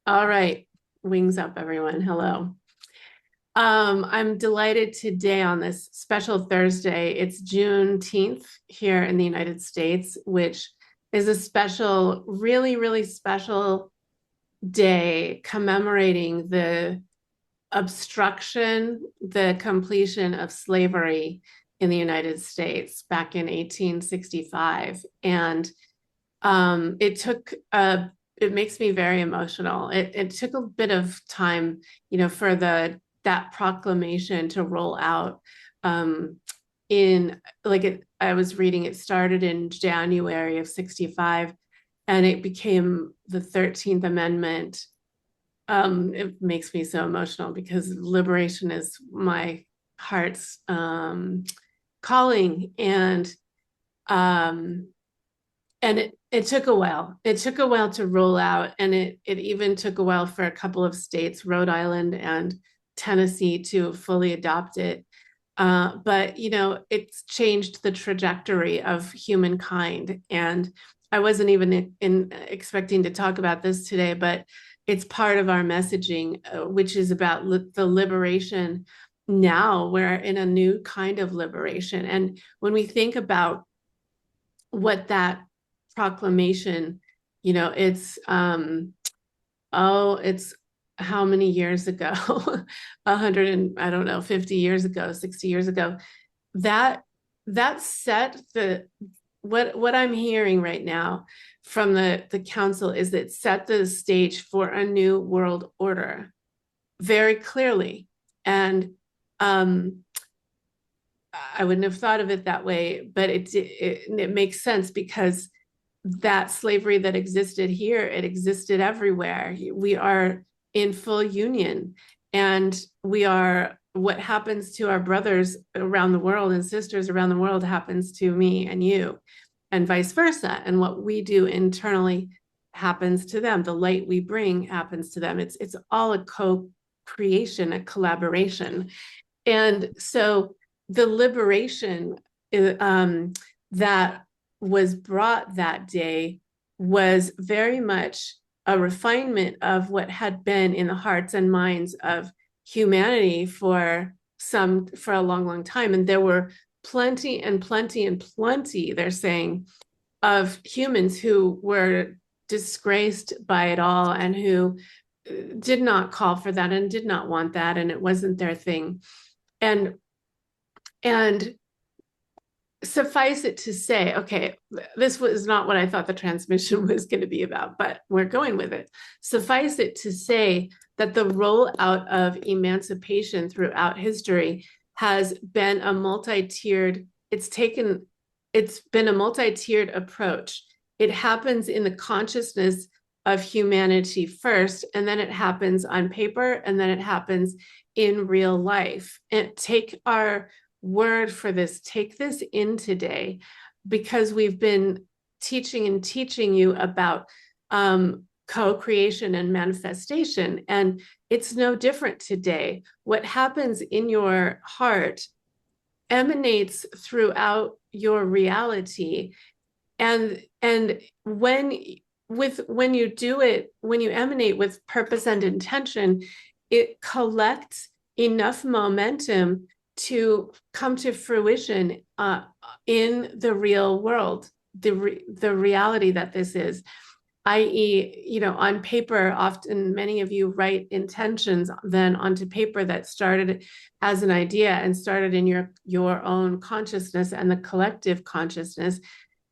All right. Wings up, everyone. Hello. I'm delighted today on this special Thursday. It's Juneteenth here in the United States, which is a special, really, really special day commemorating the obstruction, the completion of slavery in the United States back in 1865. And it took it makes me very emotional. It took a bit of time, for that proclamation to roll out. Um, in like I was reading, it started in January of 65, and it became the 13th Amendment. It makes me so emotional because liberation is my heart's calling, um, and it took a while. It took a while to roll out, and it even took a while for a couple of states, Rhode Island and Tennessee, to fully adopt it. But it's changed the trajectory of humankind. And I wasn't even expecting to talk about this today, but it's part of our messaging, which is about the liberation. Now we're in a new kind of liberation. And when we think about what that proclamation, it's it's how many years ago? 100 and I don't know, 50 years ago, 60 years ago. That that set the what I'm hearing right now from the council is that set the stage for a new world order very clearly. And um I wouldn't have thought of it that way, but it makes sense because that slavery that existed here, it existed everywhere. We are in full union, and we are what happens to our brothers around the world and sisters around the world happens to me and you, and vice versa. And what we do internally happens to them. The light we bring happens to them. It's all a co-creation, a collaboration. And so the liberation that was brought that day was very much a refinement of what had been in the hearts and minds of humanity for a long, long time. And there were plenty and plenty and plenty, they're saying, of humans who were disgraced by it all and who did not call for that and did not want that, and it wasn't their thing. And suffice it to say, okay, this was not what I thought the transmission was going to be about, but we're going with it. Suffice it to say that the rollout of emancipation throughout history has been a multi-tiered, it's been a multi-tiered approach. It happens in the consciousness of humanity first, and then it happens on paper, and then it happens in real life. And take our word for this. Take this in today, because we've been teaching you about co-creation and manifestation, and it's no different today. What happens in your heart emanates throughout your reality, and when you do it, when you emanate with purpose and intention, it collects enough momentum to come to fruition in the real world, the reality that this is, i.e., on paper. Often many of you write intentions then onto paper that started as an idea and started in your own consciousness and the collective consciousness,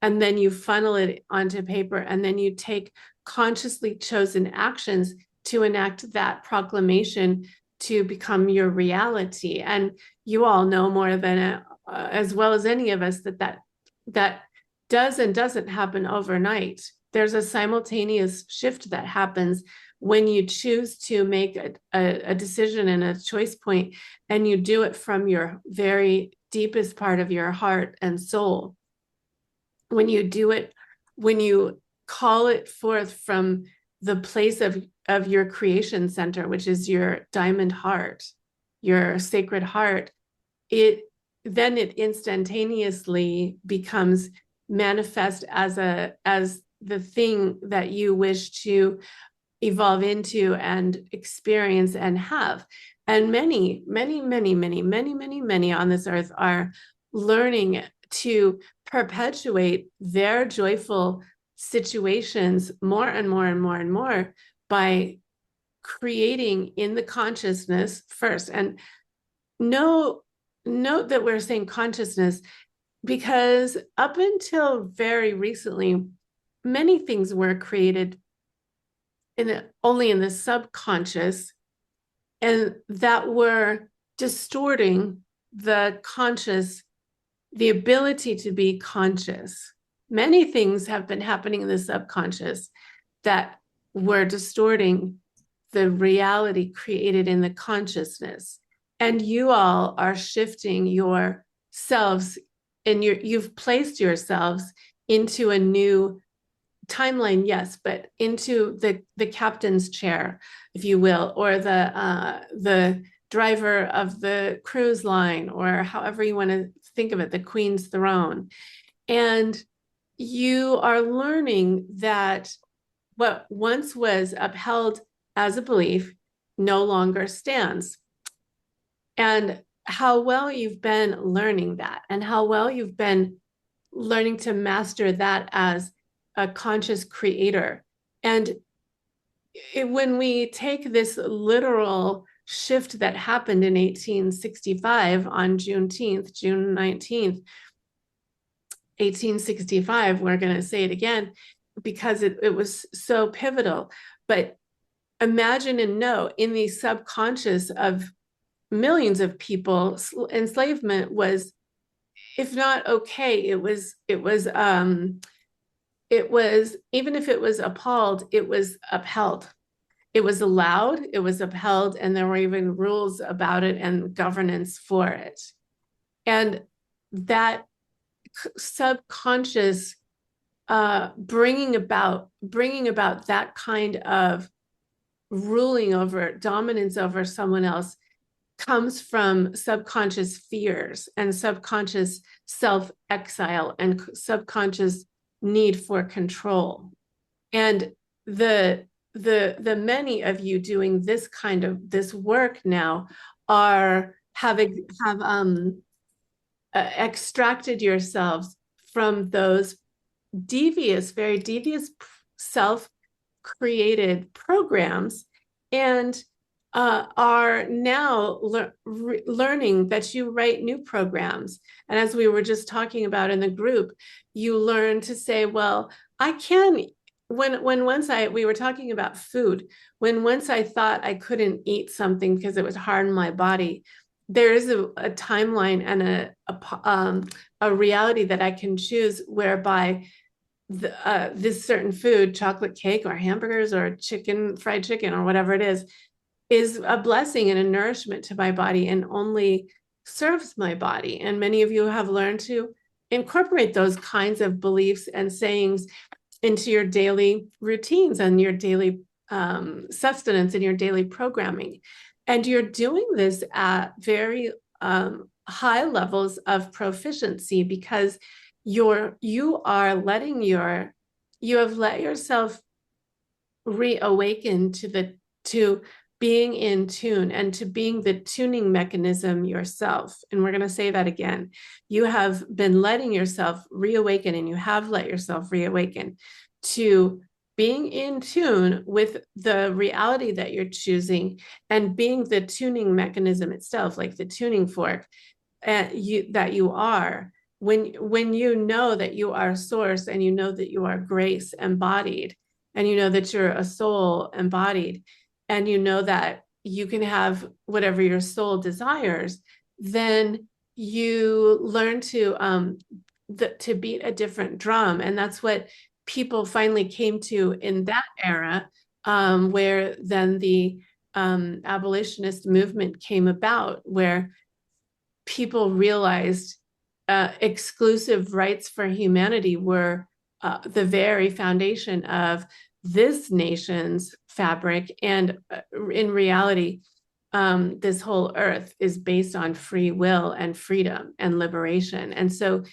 and then you funnel it onto paper, and then you take consciously chosen actions to enact that proclamation to become your reality. And you all know more than as well as any of us that does and doesn't happen overnight. There's a simultaneous shift that happens when you choose to make a decision and a choice point, and you do it from your very deepest part of your heart and soul. When you do it, when you call it forth from the place of your creation center, which is your diamond heart, your sacred heart, it instantaneously becomes manifest as the thing that you wish to evolve into and experience and have. And many, many, many, many, many, many, many on this earth are learning to perpetuate their joyful situations more and more and more and more by creating in the consciousness first. And note that we're saying consciousness because up until very recently, many things were created only in the subconscious, and that were distorting the conscious, the ability to be conscious. Many things have been happening in the subconscious that were distorting the reality created in the consciousness. And you all are shifting yourselves, and you've placed yourselves into a new timeline, yes, but into the captain's chair, if you will, or the driver of the cruise line, or however you want to think of it, the queen's throne. And you are learning that what once was upheld as a belief no longer stands. And how well you've been learning that, and how well you've been learning to master that as a conscious creator. And when we take this literal shift that happened in 1865 on June 19th, 1865, we're going to say it again because it was so pivotal. But imagine and know in the subconscious of millions of people, enslavement was, if not okay, it was even if it was appalled, it was upheld. It was allowed, it was upheld, and there were even rules about it and governance for it. And that subconscious bringing about that kind of ruling over, dominance over someone else comes from subconscious fears and subconscious self-exile and subconscious need for control. And the many of you doing this kind of this work now have extracted yourselves from those very devious self-created programs, and are now learning that you write new programs. And as we were just talking about in the group, you learn to say, well, I can, we were talking about food, when once I thought I couldn't eat something because it was hard on my body, there is a timeline and a reality that I can choose whereby this certain food, chocolate cake or hamburgers or fried chicken or whatever it is a blessing and a nourishment to my body and only serves my body. And many of you have learned to incorporate those kinds of beliefs and sayings into your daily routines and your daily sustenance and your daily programming. And you're doing this at very high levels of proficiency because you have let yourself reawaken to being in tune and to being the tuning mechanism yourself. And we're going to say that again. You have been letting yourself reawaken, and you have let yourself reawaken to being in tune with the reality that you're choosing and being the tuning mechanism itself, like the tuning fork that you are. When you know that you are source, and you know that you are grace embodied, and you know that you're a soul embodied, and you know that you can have whatever your soul desires, then you learn to beat a different drum. And that's what people finally came to in that era, where then the abolitionist movement came about, where people realized exclusive rights for humanity were the very foundation of this nation's fabric. And in reality, this whole earth is based on free will and freedom and liberation. And so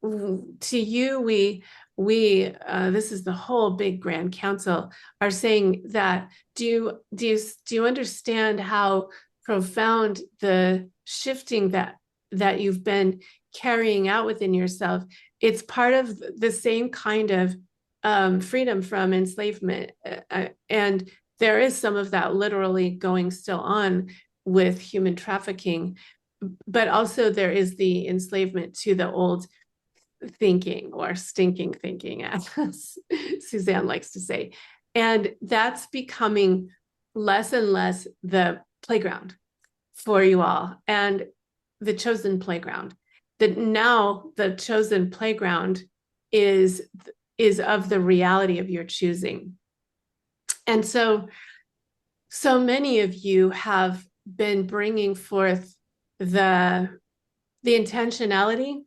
to you, we this is the whole big grand council are saying that do you understand how profound the shifting that you've been carrying out within yourself? It's part of the same kind of freedom from enslavement, and there is some of that literally going still on with human trafficking, but also there is the enslavement to the old thinking, or stinking thinking, as Suzanne likes to say. And that's becoming less and less the playground for you all, and the chosen playground. That now the chosen playground is of the reality of your choosing. And so many of you have been bringing forth the intentionality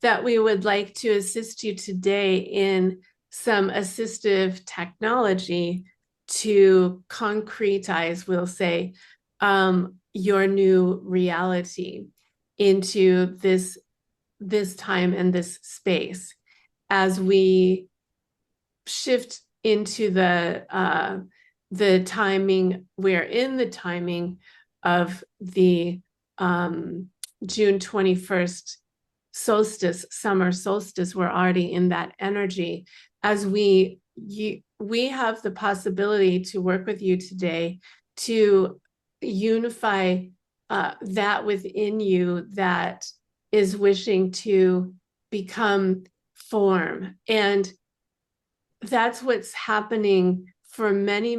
that we would like to assist you today in some assistive technology to concretize, we'll say, your new reality into this time and this space as we shift into the timing. We're in the timing of the June 21st solstice, summer solstice. We're already in that energy as we have the possibility to work with you today to unify that within you that is wishing to become form. And that's what's happening for many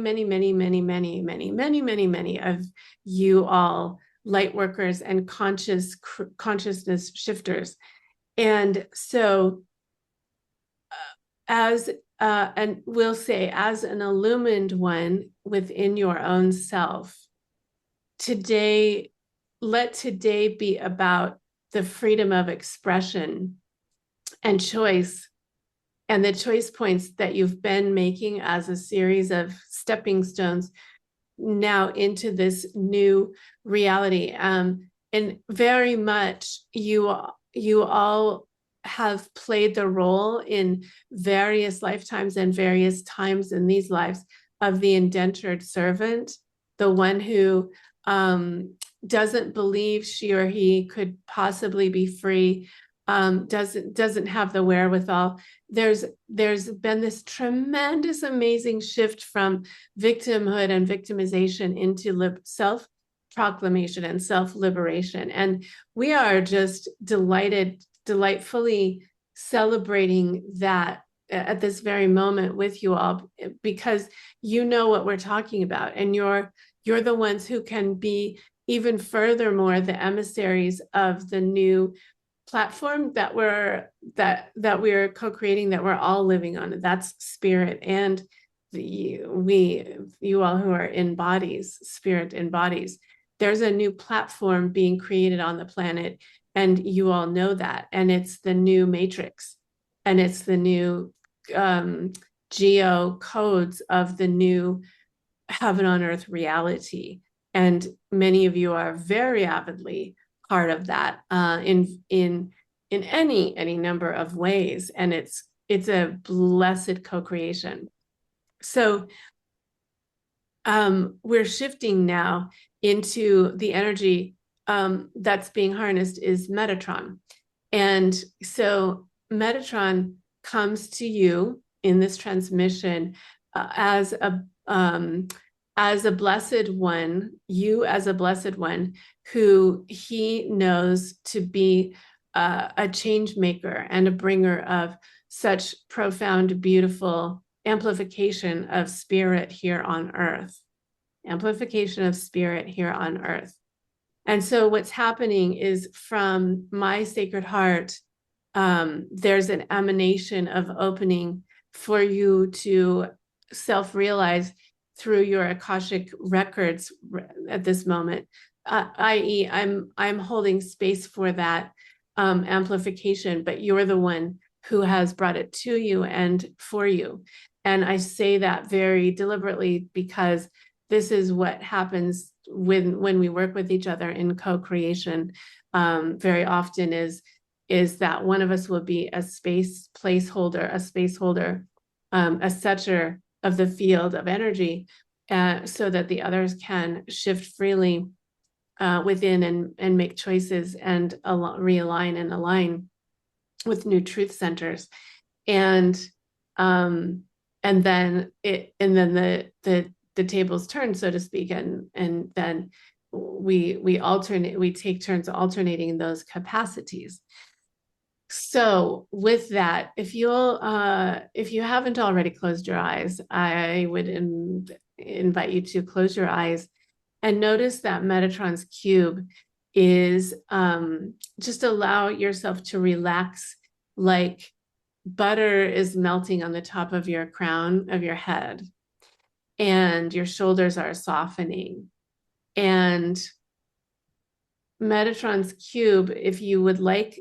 of you all, light workers and consciousness shifters. And so and we'll say, as an illumined one within your own self, let today be about the freedom of expression and choice, and the choice points that you've been making as a series of stepping stones now into this new reality. And very much you all have played the role in various lifetimes and various times in these lives of the indentured servant, the one who doesn't believe she or he could possibly be free, doesn't have the wherewithal. There's been this tremendous, amazing shift from victimhood and victimization into self-proclamation and self-liberation. And we are just delightfully celebrating that at this very moment with you all, because you know what we're talking about, and you're the ones who can be even furthermore the emissaries of the new platform that we're co-creating, that we're all living on. That's spirit, and you all who are in bodies, spirit in bodies. There's a new platform being created on the planet, and you all know that. And it's the new matrix, and it's the new geo codes of the new heaven on earth reality. And many of you are very avidly part of that in any number of ways. And it's a blessed co-creation. So we're shifting now into the energy that's being harnessed is Metatron. And so Metatron comes to you in this transmission as a blessed one, you as a blessed one who he knows to be a change maker and a bringer of such profound, beautiful amplification of spirit here on earth. Amplification of spirit here on earth. And so what's happening is, from my sacred heart, there's an emanation of opening for you to self-realize through your Akashic records at this moment, i.e. I'm holding space for that amplification, but you're the one who has brought it to you and for you. And I say that very deliberately because this is what happens when we work with each other in co-creation very often, is is that one of us will be a space placeholder, a space holder, a setter of the field of energy, so that the others can shift freely within and make choices and realign and align with new truth centers. And then the tables turn, so to speak, and then we take turns alternating those capacities. So with that, if you haven't already closed your eyes, I would invite you to close your eyes and notice that Metatron's cube is just allow yourself to relax, like butter is melting on the top of your crown of your head, and your shoulders are softening. And Metatron's cube, if you would like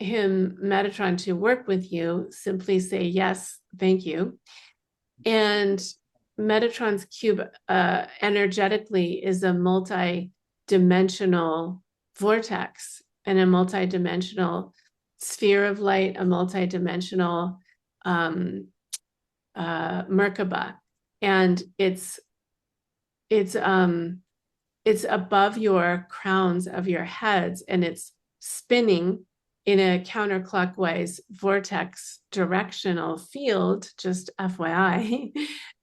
Metatron to work with you, simply say yes, thank you. And Metatron's cube energetically is a multi-dimensional vortex and a multi-dimensional sphere of light, a multi-dimensional Merkaba. And it's above your crowns of your heads, and it's spinning in a counterclockwise vortex directional field, just FYI.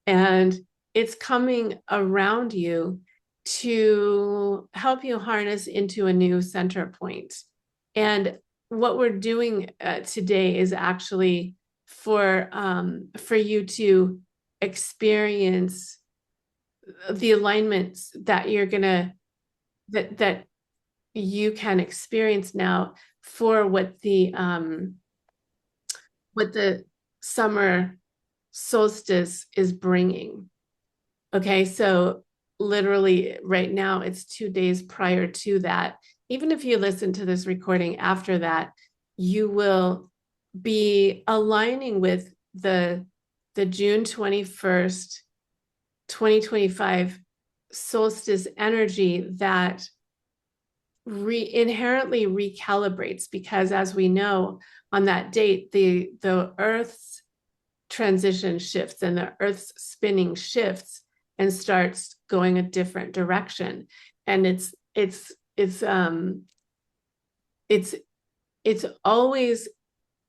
And it's coming around you to help you harness into a new center point. And what we're doing today is actually for you to experience the alignments that that you can experience now for what the summer solstice is bringing. Okay, so literally right now it's 2 days prior to that. Even if you listen to this recording after that, you will be aligning with the June 21st, 2025 solstice energy that inherently recalibrates, because as we know, on that date, the Earth's transition shifts and the Earth's spinning shifts and starts going a different direction. And it's always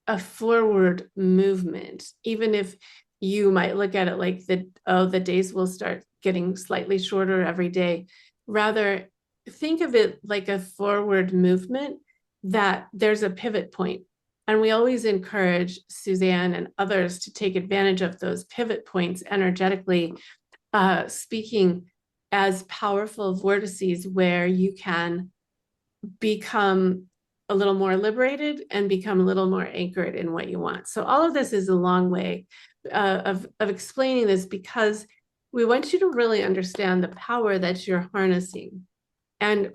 a forward movement, even if you might look at it like the days will start getting slightly shorter every day. Rather, think of it like a forward movement, that there's a pivot point. And we always encourage Suzanne and others to take advantage of those pivot points energetically, speaking as powerful vortices where you can become a little more liberated and become a little more anchored in what you want. So all of this is a long way of explaining this, because we want you to really understand the power that you're harnessing. And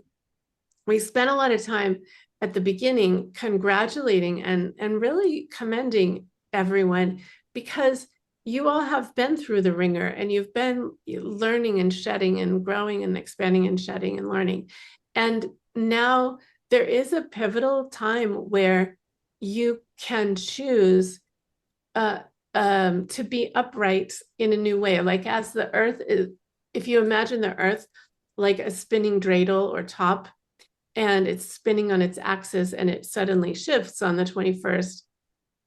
we spent a lot of time at the beginning congratulating and really commending everyone, because you all have been through the ringer and you've been learning and shedding and growing and expanding and shedding and learning. And now there is a pivotal time where you can choose to be upright in a new way. Like as the earth is, if you imagine the earth like a spinning dreidel or top, and it's spinning on its axis and it suddenly shifts on the 21st,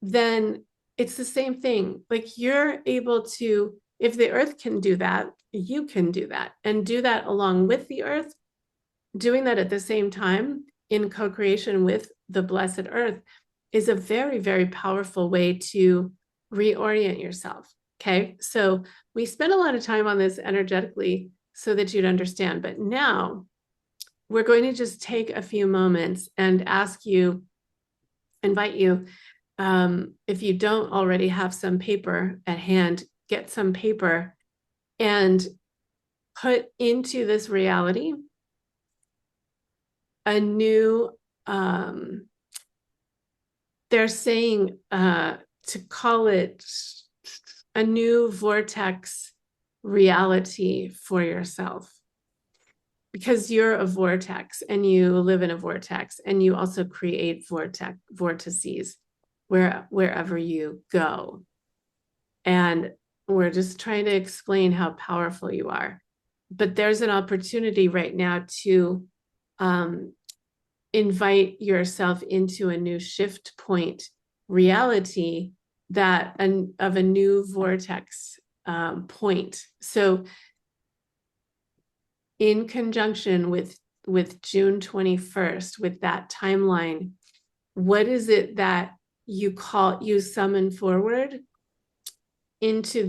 then it's the same thing. Like you're able to, if the earth can do that, you can do that, and do that along with the earth. Doing that at the same time in co-creation with the blessed earth is a very, very powerful way to reorient yourself. Okay, so we spent a lot of time on this energetically so that you'd understand, but now we're going to just take a few moments and invite you, if you don't already have some paper at hand, get some paper and put into this reality a new, they're saying to call it a new vortex reality for yourself. because you're a vortex and you live in a vortex and you also create vortices wherever you go. And we're just trying to explain how powerful you are. But there's an opportunity right now to invite yourself into a new shift point reality that of a new vortex point. So in conjunction with June 21st, with that timeline, what is it that you summon forward into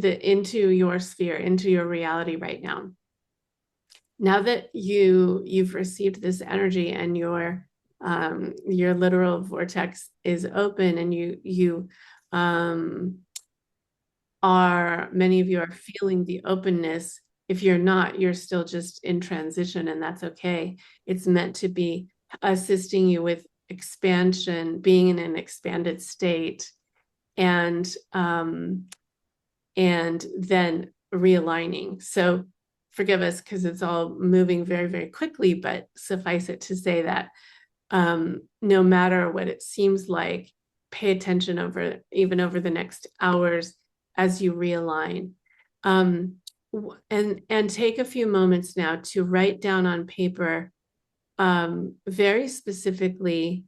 your sphere, into your reality right now? Now that you've received this energy and your literal vortex is open, and you many of you are feeling the openness. If you're not, you're still just in transition, and that's okay. It's meant to be assisting you with expansion, being in an expanded state, and then realigning. So forgive us because it's all moving very, very quickly, but suffice it to say that no matter what it seems like, pay attention even over the next hours as you realign. And take a few moments now to write down on paper very specifically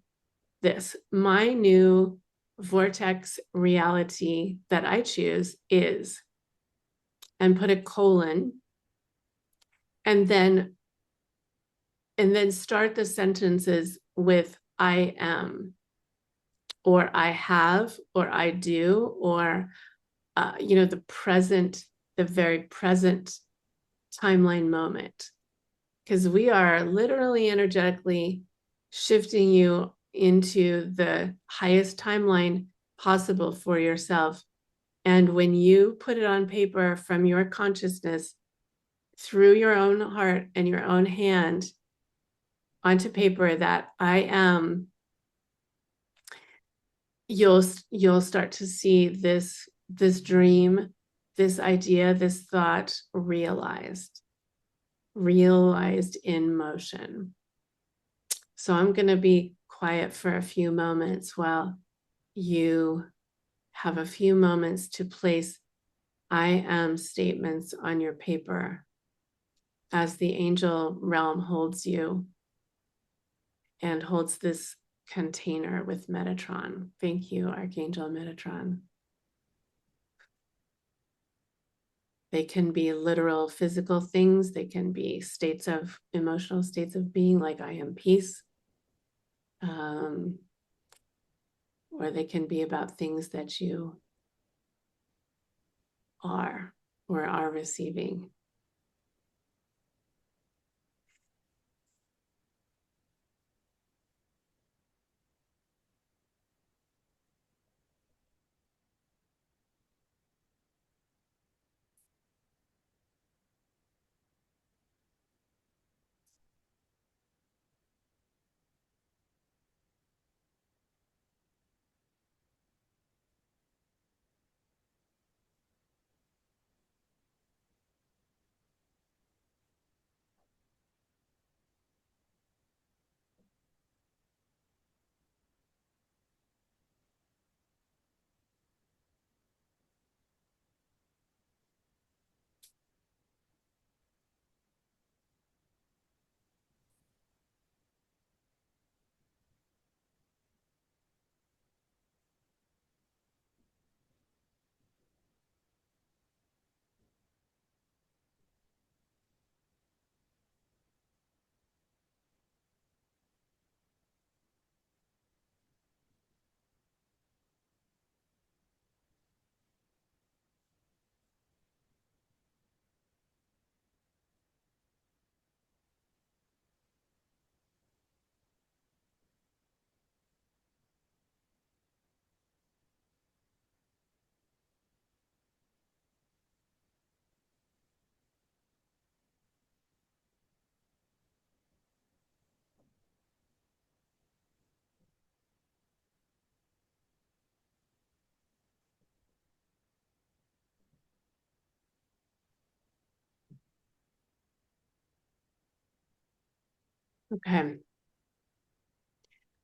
this: my new vortex reality that I choose is, and put a colon, and then start the sentences with I am, or I have, or I do, or the very present timeline moment, because we are literally energetically shifting you into the highest timeline possible for yourself. And when you put it on paper from your consciousness, through your own heart and your own hand onto paper, that I am, you'll start to see this dream, this idea, this thought realized in motion. So I'm going to be quiet for a few moments while you have a few moments to place I am statements on your paper as the angel realm holds you and holds this container with Metatron. Thank you, Archangel Metatron. They can be literal physical things. They can be emotional states of being, like I am peace. Or they can be about things that you are or are receiving. Okay.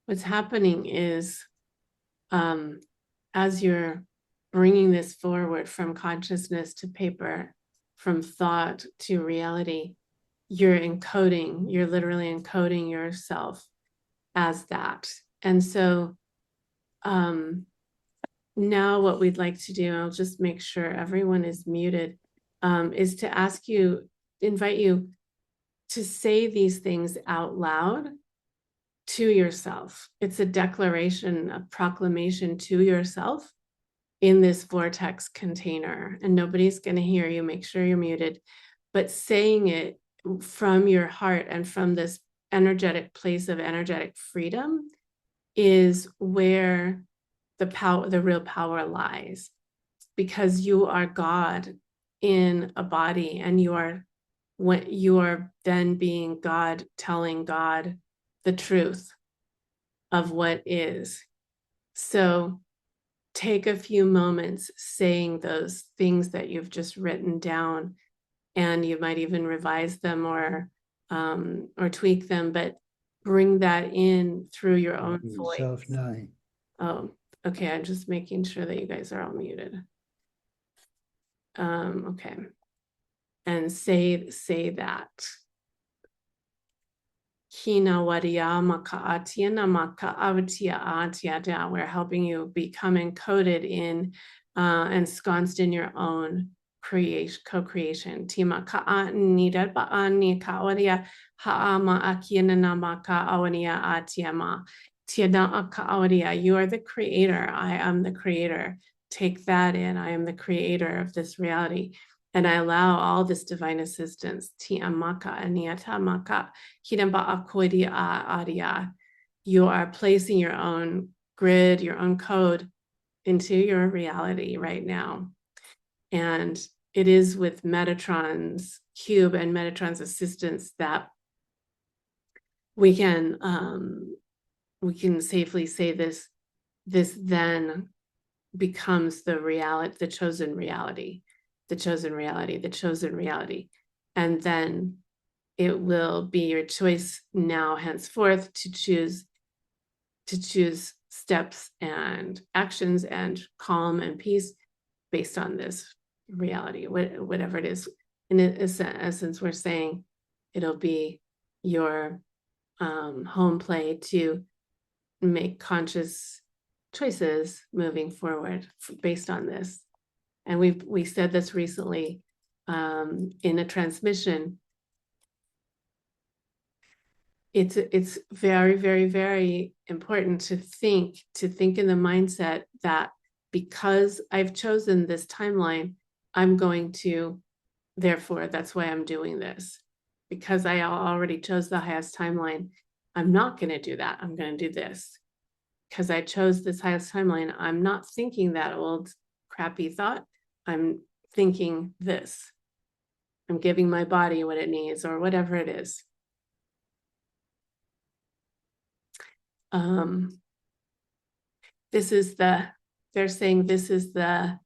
What's happening is, as you're bringing this forward from consciousness to paper, from thought to reality, you're literally encoding yourself as that. And so now what we'd like to do, I'll just make sure everyone is muted, is to invite you to say these things out loud to yourself. It's a declaration, a proclamation to yourself in this vortex container, and nobody's going to hear you. Make sure you're muted, but saying it from your heart and from this energetic place of energetic freedom is where the real power lies, because you are God in a body, and you are then being God, telling God the truth of what is. So take a few moments saying those things that you've just written down, and you might even revise them or tweak them, but bring that in through your own voice. Self-knowing. Oh, okay. I'm just making sure that you guys are all muted. Okay. And say that. We're helping you become encoded in, ensconced in your own co-creation. You are the creator. I am the creator. Take that in. I am the creator of this reality. And I allow all this divine assistance. You are placing your own grid, your own code into your reality right now. And it is with Metatron's cube and Metatron's assistance that we can safely say this then becomes the reality, the chosen reality. And then it will be your choice now henceforth to choose steps and actions and calm and peace based on this reality, whatever it is. In essence, we're saying it'll be your home play to make conscious choices moving forward based on this. And we said this recently in a transmission. It's very, very, very important to think in the mindset that because I've chosen this timeline, I'm going to, therefore, that's why I'm doing this. Because I already chose the highest timeline, I'm not going to do that. I'm going to do this. Because I chose this highest timeline, I'm not thinking that old crappy thought. I'm thinking this. I'm giving my body what it needs, or whatever it is. They're saying this is the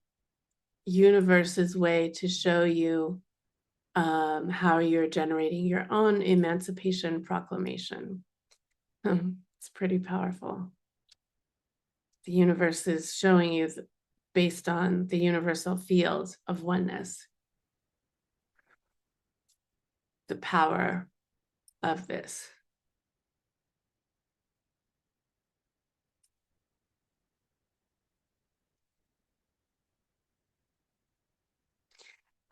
universe's way to show you how you're generating your own emancipation proclamation. It's pretty powerful. The universe is showing you based on the universal field of oneness, the power of this.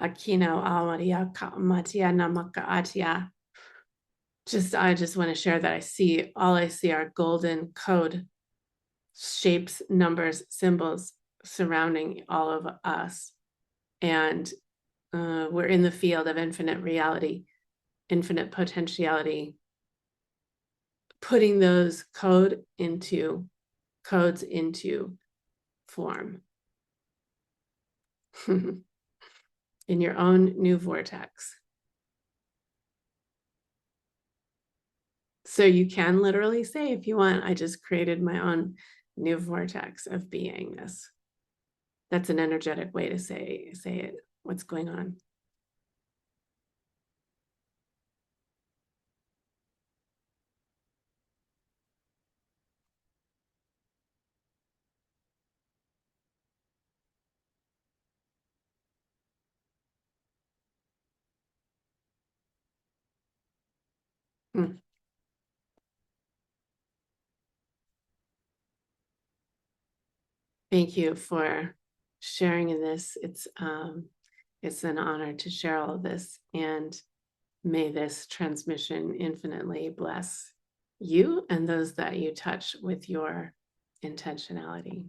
Akino Awaria Matia Namaka Atia. I just want to share that I see are golden code shapes, numbers, symbols surrounding all of us. And we're in the field of infinite reality, infinite potentiality, putting those codes into form in your own new vortex. So you can literally say, if you want, I just created my own new vortex of beingness. That's an energetic way to say it, what's going on. Mm. Thank you for sharing in this. It's an honor to share all of this, and may this transmission infinitely bless you and those that you touch with your intentionality.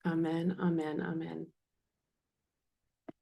Amen, amen, amen.